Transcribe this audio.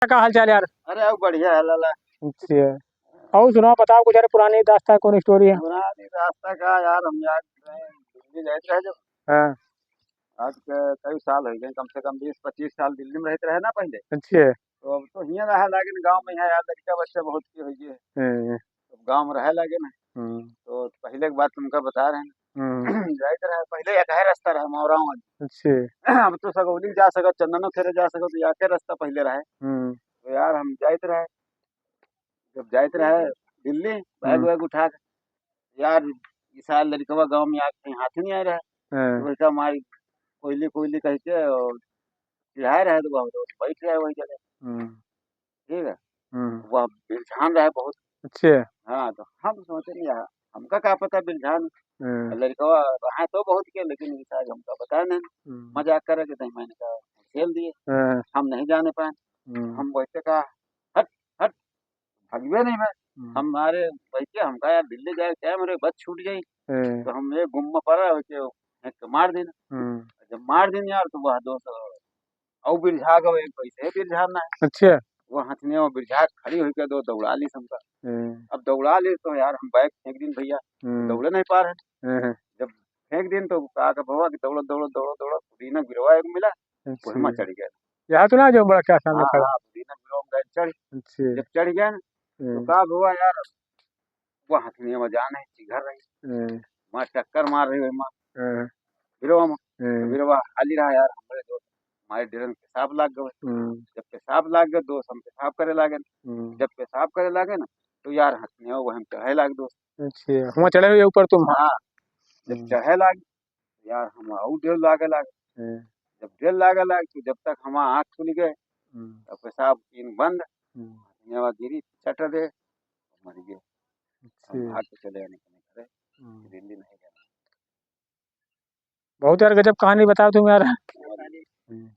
क्या हाल चाल यार? अरे अब बढ़िया है लाला। अच्छा। और सुनाओ, बताओ कुछ। अरे पुरानी दास्तान कौन स्टोरी है? पुरानी रास्ता का यार, हम यार दिल्ली गए रहे जब। हाँ। आज के कई साल हो गए, कम से कम 20-25 साल दिल्ली में रहते रहे ना पहले। अच्छे। तो अब तो हियाँ रहे लागे गाँव में, यहाँ यार लड़का बच्चा बहुत की हो गए। हम्म। तो गाँव में रहे लागे ना। हम्म। तो पहले की बात तुमको बता रहे हम्म। हैं। जाते रहे पहले एक है रास्ता रहा मौरा। अच्छे। अब तो सगौली जा सको, चंदनो खेरे जा सको, तो याके रास्ता पहले रहे। हम्म। तो यार हम जाते रहे, जब जाते रहे दिल्ली, बैग हम्म। वैग उठा के यार, इस साल लड़कवा गाँव में आके हाथ ही नहीं आ रहा है। तो हाँ। बेटा हमारी कोयली कोयली कह के और चिढ़ाए रहे, तो बहुत बैठ रहे वही जगह। हम्म। ठीक है। हम्म। वह बिलझान रहा बहुत। अच्छे। हाँ, तो हम सोचे नहीं यार, हमका क्या पता बिलझान। हम्म। लड़कवा रहा तो बहुत के, लेकिन इस आज हमका बताया नहीं। हम्म। मजाक करे कि नहीं, मैंने कहा खेल दिए, हाँ। हम नहीं जाने पाए। हम्म। हम बैठे कहा हट हट, भगवे नहीं मैं। हम्म। हमारे बैठे हमका यार दिल्ली जाए क्या, मेरे बस छूट गई। हाँ। तो हम ये गुम्मा पड़ा वैसे फेंक के मार देना। हम्म। जब मार दिन यार, तो वह दोस्त और बिरझा गए, एक पैसे बिरझाना है। अच्छे। वो हथनिया में बिरझा के खड़ी हुई के दो दौड़ा ली समका। हम्म। अब दौड़ा ली तो यार हम बैग फेंक दिन भैया, तो हम्म। दौड़े नहीं पा रहे। हाँ। जब फेंक दिन तो कहा कि बाबा कि दौड़ो दौड़ो दौड़ो दौड़ो, पुदीना गिरवा एक मिला, वही अच्छे। में चढ़ गया। यहाँ तो ना जो बड़ा क्या सामने हाँ खड़ा। हाँ, पुदीना गिरवा में गए चढ़। अच्छे। जब चढ़ गया ना, तो हम्म। कहा बाबा यार, वो हथनिया में जान है चिघर रही, हम्म। माँ टक्कर मार रही वही माँ हाँ। गिरवा में। तो हम्म। गिरवा खाली रहा यार, हमारे दोस्त हमारे डेरन पेशाब लाग गए। हम्म। जब पेशाब लाग गए, दोस्त हम पेशाब करे लागे। हम्म। जब पेशाब करे लागे ना, तो यार हथनिया वो हम चढ़े लाग दोस्त। अच्छे, वहाँ चढ़े हुए ऊपर तुम? हाँ, जब हम्म। चढ़े लागे यार, हम और डेढ़ लागे लागे। हम्म। जब डेढ़ लागे लागे, तो जब तक हम आँख खुल गए, हम्म। तब पेशाब इन बंद। हम्म। हथनिया गिरी चट दे, मर गए। हम अच्छे। भाग के चले आने करे, हम्म। दिल्ली नहीं बहुत यार गजब कहानी बताओ तुम यार। गए। हम्म।